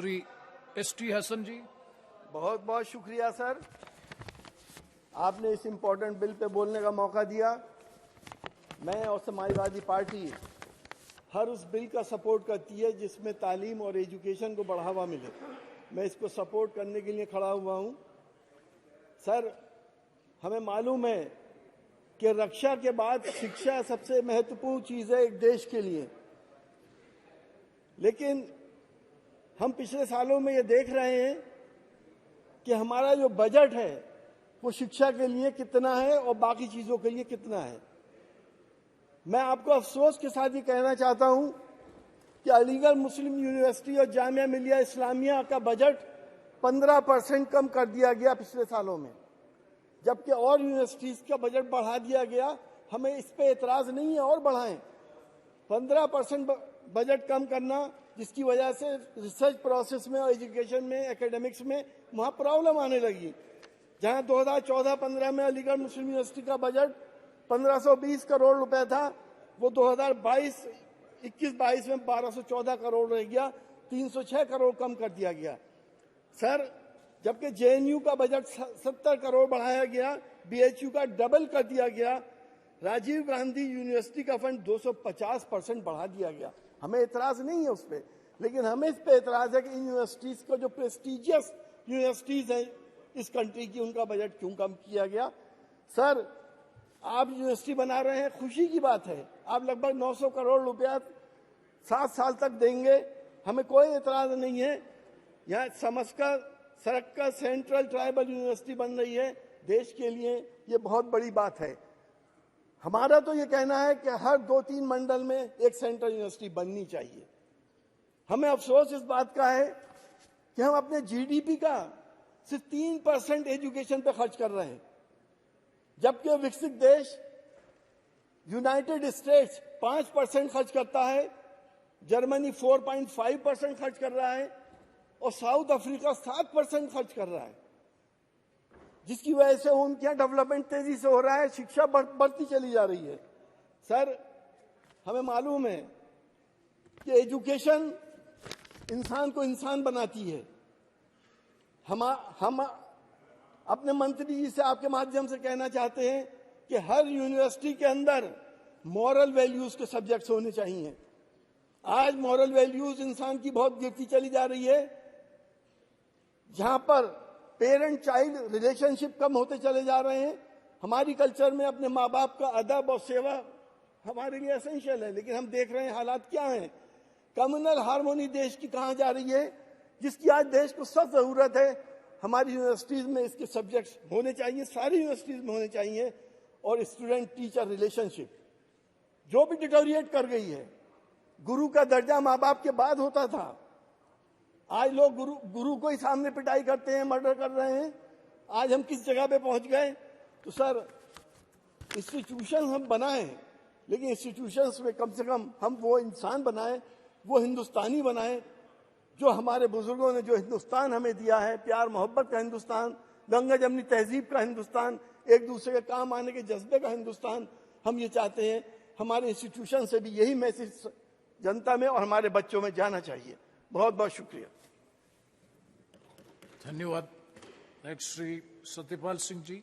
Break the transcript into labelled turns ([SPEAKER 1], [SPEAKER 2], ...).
[SPEAKER 1] Shri ST Hasan जी।
[SPEAKER 2] बहुत बहुत शुक्रिया सर, आपने इस इम्पोर्टेंट बिल पे बोलने का मौका दिया। मैं और समाजवादी पार्टी हर उस बिल का सपोर्ट करती है जिसमें तालीम और एजुकेशन को बढ़ावा मिले। मैं इसको सपोर्ट करने के लिए खड़ा हुआ हूं। सर, हमें मालूम है कि रक्षा के बाद शिक्षा सबसे महत्वपूर्ण चीज है एक देश के लिए, लेकिन हम पिछले सालों में ये देख रहे हैं कि हमारा जो बजट है वो शिक्षा के लिए कितना है और बाकी चीजों के लिए कितना है। मैं आपको अफसोस के साथ ये कहना चाहता हूं कि अलीगढ़ मुस्लिम यूनिवर्सिटी और जामिया मिलिया इस्लामिया का बजट 15% कम कर दिया गया पिछले सालों में, जबकि और यूनिवर्सिटीज का बजट बढ़ा दिया गया। हमें इस पे एतराज नहीं है, और बढ़ाएं। 15% बजट कम करना, जिसकी वजह से रिसर्च प्रोसेस में और एजुकेशन में, एकेडमिक्स में वहां प्रॉब्लम आने लगी। जहां 2014-15 में अलीगढ़ मुस्लिम यूनिवर्सिटी का बजट 1520 करोड़ रुपए था, वो 2021-22 में 1214 करोड़ रह गया, 306 करोड़ कम कर दिया गया। सर, जबकि जेएनयू का बजट 70 करोड़ बढ़ाया गया, बीएचयू का डबल कर दिया गया, राजीव गांधी यूनिवर्सिटी का फंड 250% बढ़ा दिया गया। हमें एतराज नहीं है उस पर, लेकिन हमें इस पे एतराज है कि इन यूनिवर्सिटीज को जो प्रेस्टिजियस यूनिवर्सिटीज हैं इस कंट्री की, उनका बजट क्यों कम किया गया। सर, आप यूनिवर्सिटी बना रहे हैं, खुशी की बात है। आप लगभग 900 करोड़ रुपया 7 साल तक देंगे, हमें कोई एतराज नहीं है। यहाँ समस्का सरक्का सेंट्रल ट्राइबल यूनिवर्सिटी बन रही है, देश के लिए ये बहुत बड़ी बात है। हमारा तो ये कहना है कि हर 2-3 मंडल में एक सेंट्रल यूनिवर्सिटी बननी चाहिए। हमें अफसोस इस बात का है कि हम अपने जीडीपी का सिर्फ 3% एजुकेशन पे खर्च कर रहे हैं, जबकि विकसित देश यूनाइटेड स्टेट्स 5% खर्च करता है, जर्मनी 4.5% खर्च कर रहा है और साउथ अफ्रीका 7% खर्च कर रहा है, जिसकी वजह से उनके यहाँ डेवलपमेंट तेजी से हो रहा है, शिक्षा बढ़ती चली जा रही है। सर, हमें मालूम है कि एजुकेशन इंसान को इंसान बनाती है। हम अपने मंत्री जी से आपके माध्यम से कहना चाहते हैं कि हर यूनिवर्सिटी के अंदर मॉरल वैल्यूज के सब्जेक्ट्स होने चाहिए। आज मॉरल वैल्यूज इंसान की बहुत गिरती चली जा रही है, जहां पर पेरेंट चाइल्ड रिलेशनशिप कम होते चले जा रहे हैं। हमारी कल्चर में अपने माँ बाप का अदब और सेवा हमारे लिए एसेंशियल है, लेकिन हम देख रहे हैं हालात क्या हैं। कम्युनल हार्मोनी देश की कहां जा रही है, जिसकी आज देश को सख्त जरूरत है। हमारी यूनिवर्सिटीज में इसके सब्जेक्ट्स होने चाहिए, सारी यूनिवर्सिटीज में होने चाहिए। और स्टूडेंट टीचर रिलेशनशिप जो भी डिटोरिएट कर गई है, गुरु का दर्जा माँ बाप के बाद होता था, आज लोग गुरु को ही सामने पिटाई करते हैं, मर्डर कर रहे हैं। आज हम किस जगह पे पहुंच गए। तो सर, इंस्टीट्यूशन हम बनाएं, लेकिन इंस्टीट्यूशंस में कम से कम हम वो इंसान बनाएं, वो हिंदुस्तानी बनाएं जो हमारे बुजुर्गों ने जो हिंदुस्तान हमें दिया है, प्यार मोहब्बत का हिंदुस्तान, गंगा जमनी तहजीब का हिंदुस्तान, एक दूसरे के काम आने के जज्बे का हिंदुस्तान। हम ये चाहते हैं हमारे इंस्टीट्यूशन से भी यही मैसेज जनता में और हमारे बच्चों में जाना चाहिए। बहुत बहुत शुक्रिया।
[SPEAKER 1] धन्यवाद। नेक्स्ट श्री सत्यपाल सिंह जी।